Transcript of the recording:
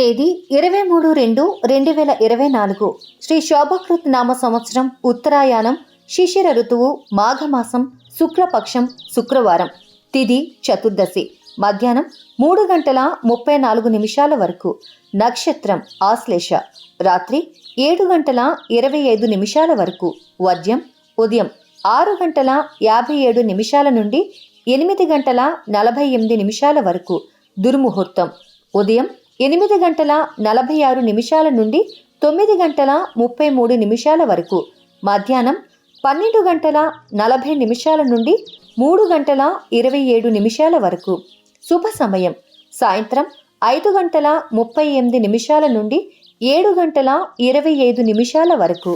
తేదీ 23/2/2024 శ్రీ శోభకృత్ నామ సంవత్సరం ఉత్తరాయణం శిశిర ఋతువు మాఘమాసం శుక్లపక్షం శుక్రవారం తిథి చతుర్దశి మధ్యాహ్నం 3:34 వరకు నక్షత్రం ఆశ్లేష రాత్రి 7:25 వరకు వర్జ్యం ఉదయం 6:57 నుండి 8:48 వరకు దుర్ముహూర్తం ఉదయం 8:46 నుండి 9:33 వరకు మధ్యాహ్నం 12:40 నుండి 3:27 వరకు శుభ సమయం సాయంత్రం 5:38 నుండి 7:25 వరకు।